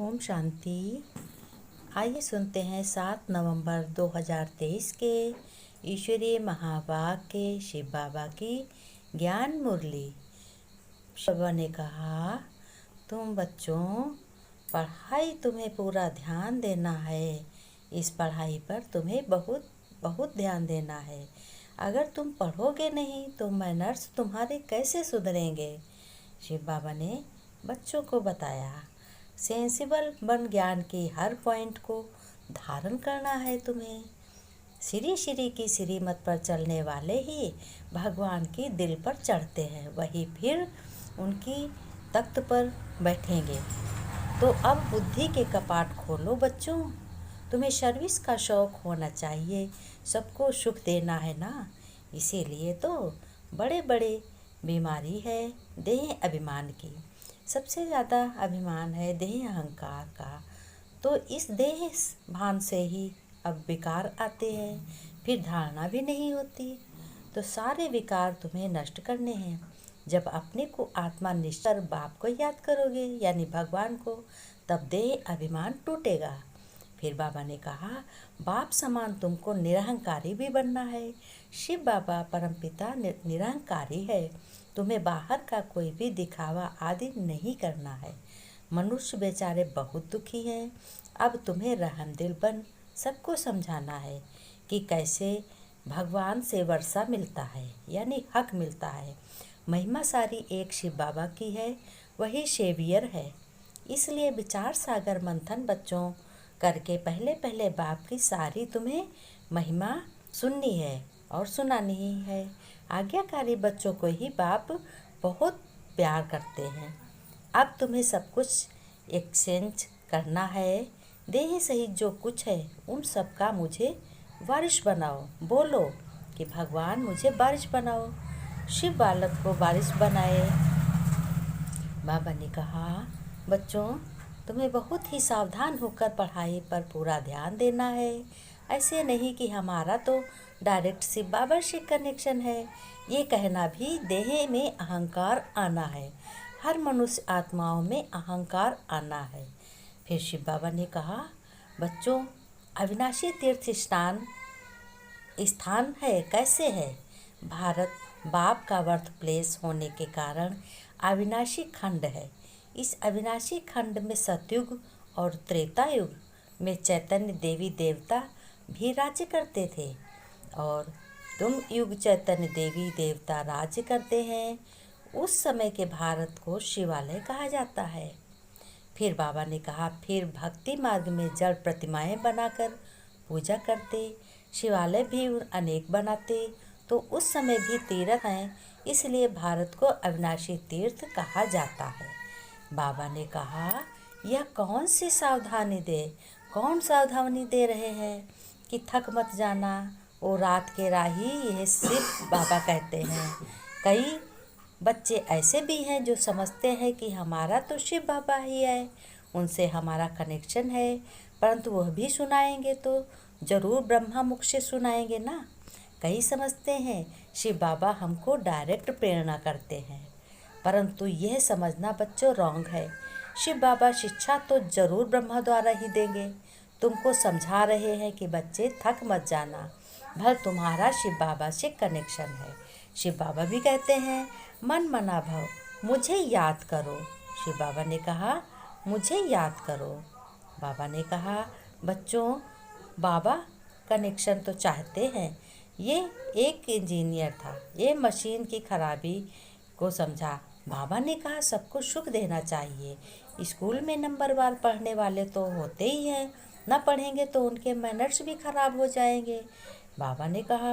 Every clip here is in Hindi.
ओम शांति। आइए सुनते हैं 7 नवंबर 2023 के ईश्वरीय महावाक्य के शिव बाबा की ज्ञान मुरली। बाबा ने कहा, तुम बच्चों, पढ़ाई तुम्हें पूरा ध्यान देना है। इस पढ़ाई पर तुम्हें बहुत बहुत ध्यान देना है। अगर तुम पढ़ोगे नहीं तो मैनर्स तुम्हारे कैसे सुधरेंगे। शिव बाबा ने बच्चों को बताया, सेंसिबल बन ज्ञान की हर पॉइंट को धारण करना है तुम्हें। श्री श्री की श्रीमत पर चलने वाले ही भगवान की दिल पर चढ़ते हैं, वही फिर उनकी तख्त पर बैठेंगे। तो अब बुद्धि के कपाट खोलो बच्चों। तुम्हें सर्विस का शौक होना चाहिए, सबको सुख देना है ना। इसीलिए तो बड़े बड़े बीमारी है देह अभिमान की। सबसे ज़्यादा अभिमान है देह अहंकार का। तो इस देह भान से ही अब विकार आते हैं, फिर धारणा भी नहीं होती। तो सारे विकार तुम्हें नष्ट करने हैं। जब अपने को आत्मा निश्चर बाप को याद करोगे यानी भगवान को, तब देह अभिमान टूटेगा। फिर बाबा ने कहा, बाप समान तुमको निरहंकारी भी बनना है। शिव बाबा परमपिता निरहंकारी है। तुम्हें बाहर का कोई भी दिखावा आदि नहीं करना है। मनुष्य बेचारे बहुत दुखी हैं। अब तुम्हें रहमदिल बन सबको समझाना है कि कैसे भगवान से वर्षा मिलता है यानी हक मिलता है। महिमा सारी एक शिव बाबा की है, वही सेवियर है। इसलिए विचार सागर मंथन बच्चों करके पहले पहले बाप की सारी तुम्हें महिमा सुननी है और सुनानी ही है। आज्ञाकारी बच्चों को ही बाप बहुत प्यार करते हैं। अब तुम्हें सब कुछ एक्सचेंज करना है। देह सहित जो कुछ है उन सब का मुझे वारिश बनाओ। बोलो कि भगवान मुझे वारिश बनाओ। शिव बालक को वारिश बनाए। बाबा ने कहा, बच्चों, तुम्हें बहुत ही सावधान होकर पढ़ाई पर पूरा ध्यान देना है। ऐसे नहीं कि हमारा तो डायरेक्ट शिव बाबा से कनेक्शन है, ये कहना भी देह में अहंकार आना है। हर मनुष्य आत्माओं में अहंकार आना है। फिर शिव बाबा ने कहा, बच्चों, अविनाशी तीर्थ स्थान है कैसे है। भारत बाप का बर्थ प्लेस होने के कारण अविनाशी खंड है। इस अविनाशी खंड में सतयुग और त्रेता युग में चैतन्य देवी देवता भी राज्य करते थे और तुम युग चैतन्य देवी देवता राज्य करते हैं। उस समय के भारत को शिवालय कहा जाता है। फिर बाबा ने कहा, फिर भक्ति मार्ग में जड़ प्रतिमाएं बनाकर पूजा करते, शिवालय भी अनेक बनाते। तो उस समय भी तीर्थ हैं, इसलिए भारत को अविनाशी तीर्थ कहा जाता है। बाबा ने कहा, यह कौन सी सावधानी कौन सावधानी दे रहे हैं कि थक मत जाना, वो रात के राही, यह सिर्फ बाबा कहते हैं। कई बच्चे ऐसे भी हैं जो समझते हैं कि हमारा तो शिव बाबा ही है, उनसे हमारा कनेक्शन है, परंतु वह भी सुनाएंगे तो ज़रूर ब्रह्मा मुख से सुनाएंगे ना। कई समझते हैं शिव बाबा हमको डायरेक्ट प्रेरणा करते हैं, परंतु यह समझना बच्चों रॉन्ग है। शिव बाबा शिक्षा तो जरूर ब्रह्मा द्वारा ही देंगे। तुमको समझा रहे हैं कि बच्चे थक मत जाना, भल तुम्हारा शिव बाबा से कनेक्शन है। शिव बाबा भी कहते हैं, मन मना भव, मुझे याद करो। शिव बाबा ने कहा, मुझे याद करो। बाबा ने कहा, बच्चों, बाबा कनेक्शन तो चाहते हैं। ये एक इंजीनियर था, ये मशीन की खराबी को समझा। बाबा ने कहा, सबको सुख देना चाहिए। स्कूल में नंबरवार पढ़ने वाले तो होते ही हैं, ना पढ़ेंगे तो उनके मैनर्स भी खराब हो जाएंगे। बाबा ने कहा,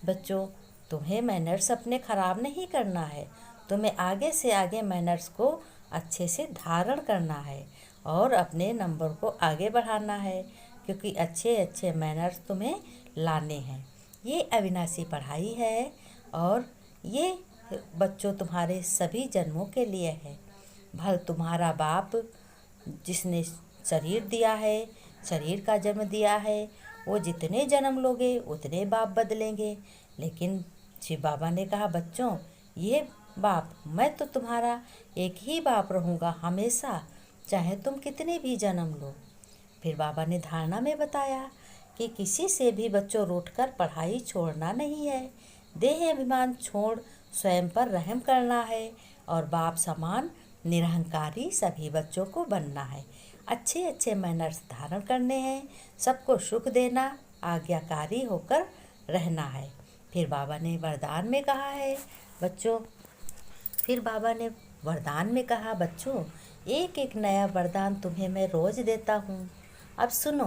बच्चों, तुम्हें मैनर्स अपने खराब नहीं करना है, तुम्हें आगे से आगे मैनर्स को अच्छे से धारण करना है और अपने नंबर को आगे बढ़ाना है, क्योंकि अच्छे अच्छे मैनर्स तुम्हें लाने हैं। ये अविनाशी पढ़ाई है और ये बच्चों तुम्हारे सभी जन्मों के लिए है। भल तुम्हारा बाप जिसने शरीर दिया है, शरीर का जन्म दिया है, वो जितने जन्म लोगे उतने बाप बदलेंगे। लेकिन शिव बाबा ने कहा, बच्चों, ये बाप, मैं तो तुम्हारा एक ही बाप रहूँगा हमेशा। चाहे तुम कितने भी जन्म लो। फिर बाबा ने धारणा में बताया कि किसी से भी बच्चों रूठकर पढ़ाई छोड़ना नहीं है, देह अभिमान छोड़ स्वयं पर रहम करना है और बाप समान निरहंकारी सभी बच्चों को बनना है। अच्छे अच्छे मैनर्स धारण करने हैं, सबको सुख देना, आज्ञाकारी होकर रहना है। फिर बाबा ने वरदान में कहा है बच्चों फिर बाबा ने वरदान में कहा बच्चों, एक एक नया वरदान तुम्हें मैं रोज़ देता हूँ। अब सुनो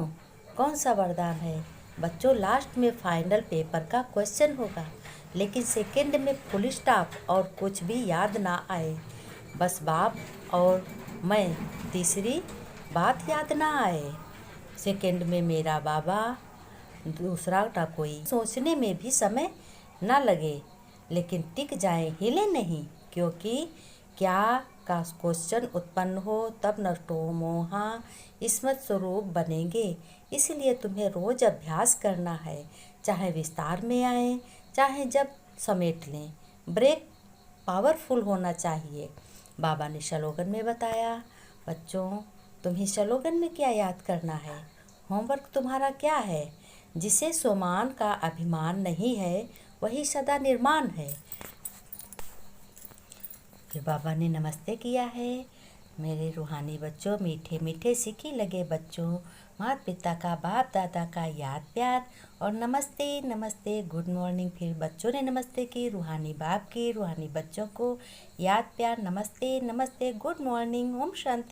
कौन सा वरदान है। बच्चों, लास्ट में फाइनल पेपर का क्वेश्चन होगा, लेकिन सेकंड में फुल स्टॉप और कुछ भी याद ना आए। बस बाप और मैं, तीसरी बात याद ना आए। सेकंड में मेरा बाबा, दूसरा ना कोई। सोचने में भी समय ना लगे, लेकिन टिक जाए, हिले नहीं, क्योंकि क्या का क्वेश्चन उत्पन्न हो तब नष्टो मोहा स्मृत स्वरूप बनेंगे। इसलिए तुम्हें रोज अभ्यास करना है, चाहे विस्तार में आए चाहे जब समेट लें। ब्रेक पावरफुल होना चाहिए। बाबा ने स्लोगन में बताया बच्चों, तुम्हें स्लोगन में क्या याद करना है। होमवर्क तुम्हारा क्या है। जिसे स्वमान का अभिमान नहीं है वही सदा निर्माण है। फिर बाबा ने नमस्ते किया है। मेरे रूहानी बच्चों, मीठे मीठे सिक्के लगे बच्चों, माता पिता का, बाप दादा का याद प्यार और नमस्ते नमस्ते, गुड मॉर्निंग। फिर बच्चों ने नमस्ते की, रूहानी बाप की, रूहानी बच्चों को याद प्यार, नमस्ते नमस्ते, गुड मॉर्निंग, ओम शांति।